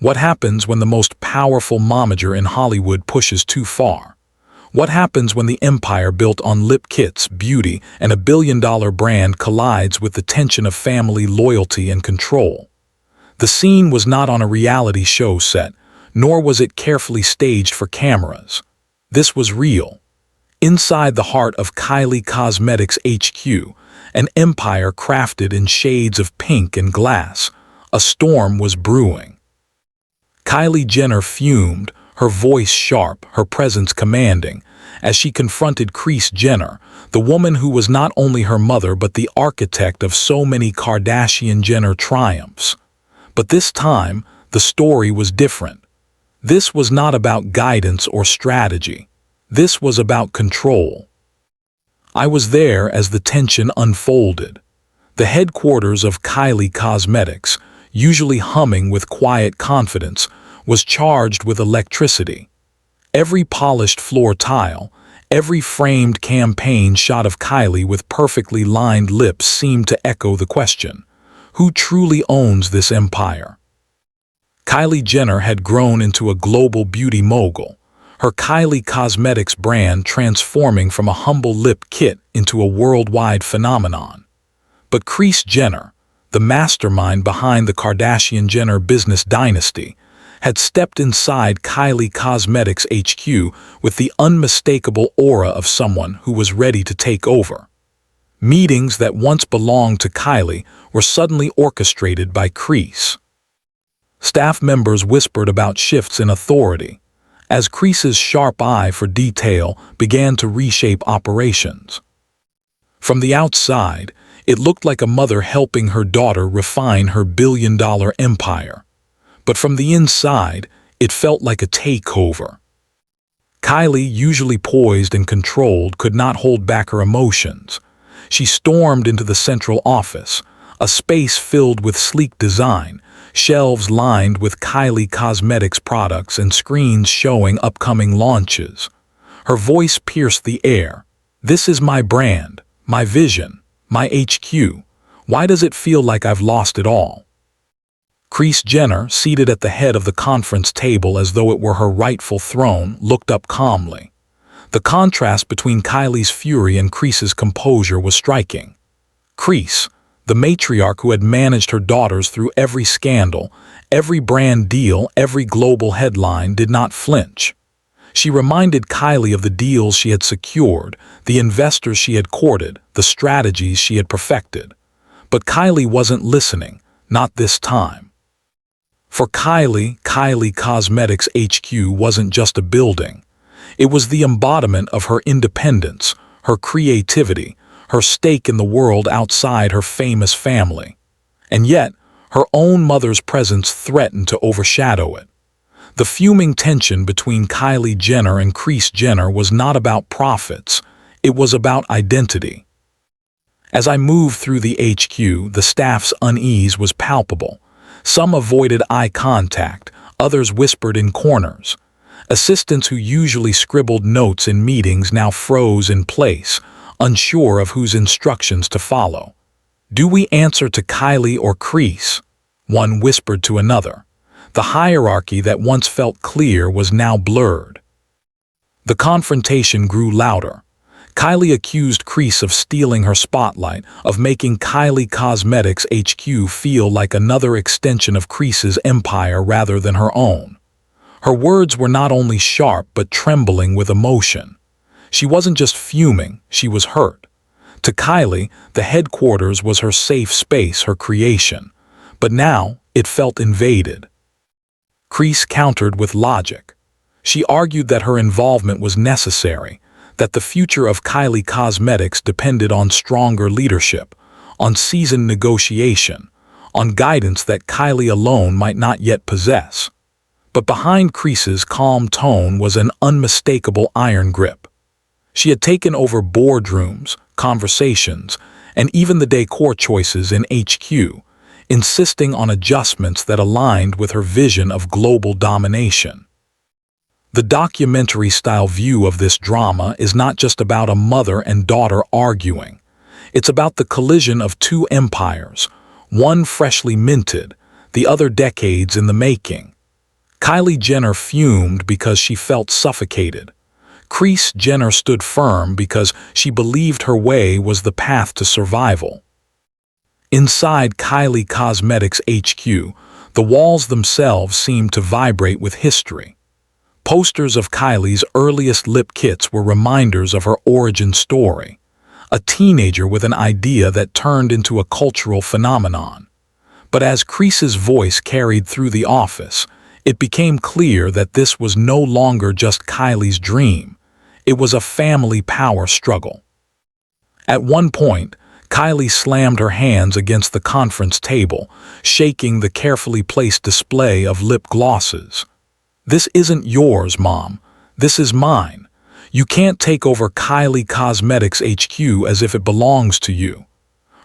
What happens when the most powerful momager in Hollywood pushes too far? What happens when the empire built on lip kits, beauty, and a billion-dollar brand collides with the tension of family loyalty and control? The scene was not on a reality show set, nor was it carefully staged for cameras. This was real. Inside the heart of Kylie Cosmetics HQ, an empire crafted in shades of pink and glass, a storm was brewing. Kylie Jenner fumed, her voice sharp, her presence commanding, as she confronted Kris Jenner, the woman who was not only her mother but the architect of so many Kardashian-Jenner triumphs. But this time, the story was different. This was not about guidance or strategy. This was about control. I was there as the tension unfolded. The headquarters of Kylie Cosmetics, usually humming with quiet confidence, was charged with electricity. Every polished floor tile, every framed campaign shot of Kylie with perfectly lined lips seemed to echo the question, who truly owns this empire? Kylie Jenner had grown into a global beauty mogul, her Kylie Cosmetics brand transforming from a humble lip kit into a worldwide phenomenon. But Kris Jenner, the mastermind behind the Kardashian-Jenner business dynasty, had stepped inside Kylie Cosmetics HQ with the unmistakable aura of someone who was ready to take over. Meetings that once belonged to Kylie were suddenly orchestrated by Kris. Staff members whispered about shifts in authority, as Kris's sharp eye for detail began to reshape operations. From the outside, it looked like a mother helping her daughter refine her billion-dollar empire. But from the inside, it felt like a takeover. Kylie, usually poised and controlled, could not hold back her emotions. She stormed into the central office, a space filled with sleek design, shelves lined with Kylie Cosmetics products and screens showing upcoming launches. Her voice pierced the air. "This is my brand, my vision, my HQ. Why does it feel like I've lost it all?" Kris Jenner, seated at the head of the conference table as though it were her rightful throne, looked up calmly. The contrast between Kylie's fury and Kris's composure was striking. Kris, the matriarch who had managed her daughters through every scandal, every brand deal, every global headline, did not flinch. She reminded Kylie of the deals she had secured, the investors she had courted, the strategies she had perfected. But Kylie wasn't listening, not this time. For Kylie, Kylie Cosmetics HQ wasn't just a building. It was the embodiment of her independence, her creativity, her stake in the world outside her famous family. And yet, her own mother's presence threatened to overshadow it. The fuming tension between Kylie Jenner and Kris Jenner was not about profits, it was about identity. As I moved through the HQ, the staff's unease was palpable. Some avoided eye contact, others whispered in corners. Assistants who usually scribbled notes in meetings now froze in place, unsure of whose instructions to follow. "Do we answer to Kylie or Kris?" one whispered to another. The hierarchy that once felt clear was now blurred. The confrontation grew louder. Kylie accused Kris of stealing her spotlight, of making Kylie Cosmetics HQ feel like another extension of Kris's empire rather than her own. Her words were not only sharp but trembling with emotion. She wasn't just fuming, she was hurt. To Kylie, the headquarters was her safe space, her creation. But now, it felt invaded. Kris countered with logic. She argued that her involvement was necessary, that the future of Kylie Cosmetics depended on stronger leadership, on seasoned negotiation, on guidance that Kylie alone might not yet possess. But behind Kris's calm tone was an unmistakable iron grip. She had taken over boardrooms, conversations, and even the decor choices in HQ, insisting on adjustments that aligned with her vision of global domination. The documentary-style view of this drama is not just about a mother and daughter arguing. It's about the collision of two empires, one freshly minted, the other decades in the making. Kylie Jenner fumed because she felt suffocated. Kris Jenner stood firm because she believed her way was the path to survival. Inside Kylie Cosmetics HQ, the walls themselves seemed to vibrate with history. Posters of Kylie's earliest lip kits were reminders of her origin story, a teenager with an idea that turned into a cultural phenomenon. But as Kris's voice carried through the office, it became clear that this was no longer just Kylie's dream. It was a family power struggle. At one point, Kylie slammed her hands against the conference table, shaking the carefully placed display of lip glosses. "This isn't yours, Mom. This is mine. You can't take over Kylie Cosmetics HQ as if it belongs to you."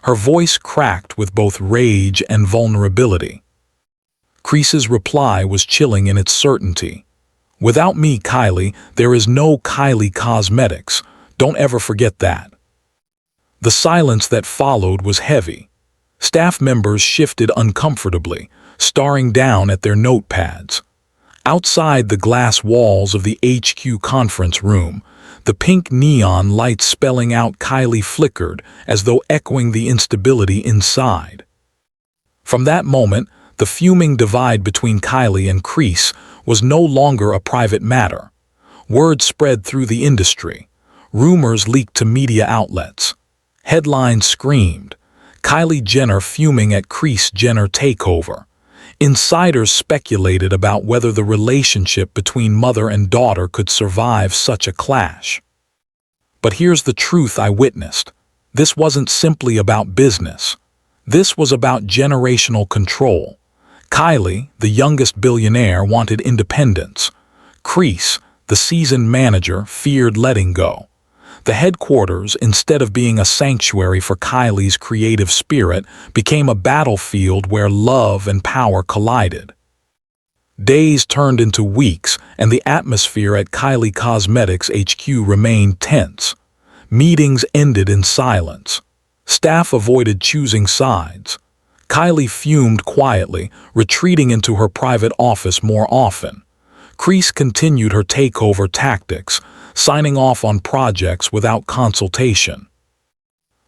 Her voice cracked with both rage and vulnerability. Kris's reply was chilling in its certainty. "Without me, Kylie, there is no Kylie Cosmetics. Don't ever forget that." The silence that followed was heavy. Staff members shifted uncomfortably, staring down at their notepads. Outside the glass walls of the HQ conference room, the pink neon lights spelling out Kylie flickered as though echoing the instability inside. From that moment, the fuming divide between Kylie and Kris was no longer a private matter. Word spread through the industry. Rumors leaked to media outlets. Headlines screamed, "Kylie Jenner fuming at Kris Jenner takeover." Insiders speculated about whether the relationship between mother and daughter could survive such a clash. But here's the truth I witnessed. This wasn't simply about business. This was about generational control. Kylie, the youngest billionaire, wanted independence. Kris, the seasoned manager, feared letting go. The headquarters, instead of being a sanctuary for Kylie's creative spirit, became a battlefield where love and power collided. Days turned into weeks, and the atmosphere at Kylie Cosmetics HQ remained tense. Meetings ended in silence. Staff avoided choosing sides. Kylie fumed quietly, retreating into her private office more often. Kris continued her takeover tactics, signing off on projects without consultation.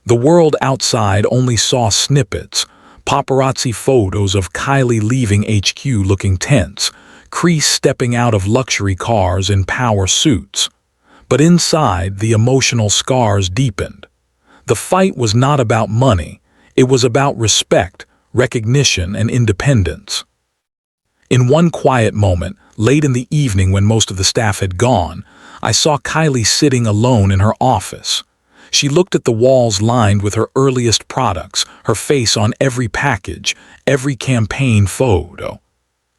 The world outside only saw snippets, paparazzi photos of Kylie leaving HQ looking tense, Kris stepping out of luxury cars in power suits. But inside, the emotional scars deepened. The fight was not about money, it was about respect, recognition, and independence. In one quiet moment, late in the evening when most of the staff had gone, I saw Kylie sitting alone in her office. She looked at the walls lined with her earliest products, her face on every package, every campaign photo.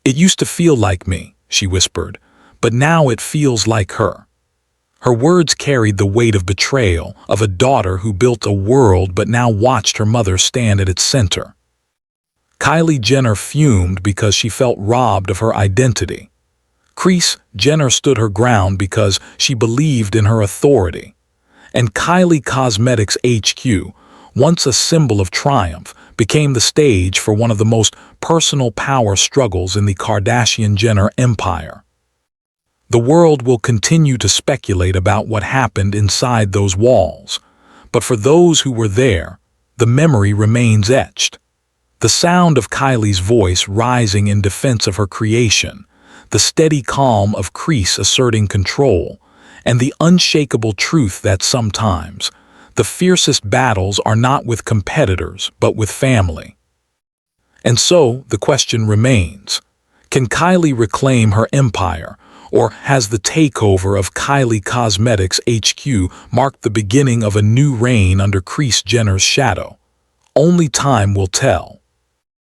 "It used to feel like me," she whispered, "but now it feels like her." Her words carried the weight of betrayal, of a daughter who built a world but now watched her mother stand at its center. Kylie Jenner fumed because she felt robbed of her identity. Kris Jenner stood her ground because she believed in her authority. And Kylie Cosmetics HQ, once a symbol of triumph, became the stage for one of the most personal power struggles in the Kardashian-Jenner empire. The world will continue to speculate about what happened inside those walls, but for those who were there, the memory remains etched. The sound of Kylie's voice rising in defense of her creation, the steady calm of Kris asserting control, and the unshakable truth that sometimes the fiercest battles are not with competitors but with family. And so the question remains, can Kylie reclaim her empire, or has the takeover of Kylie Cosmetics HQ marked the beginning of a new reign under Kris Jenner's shadow? Only time will tell.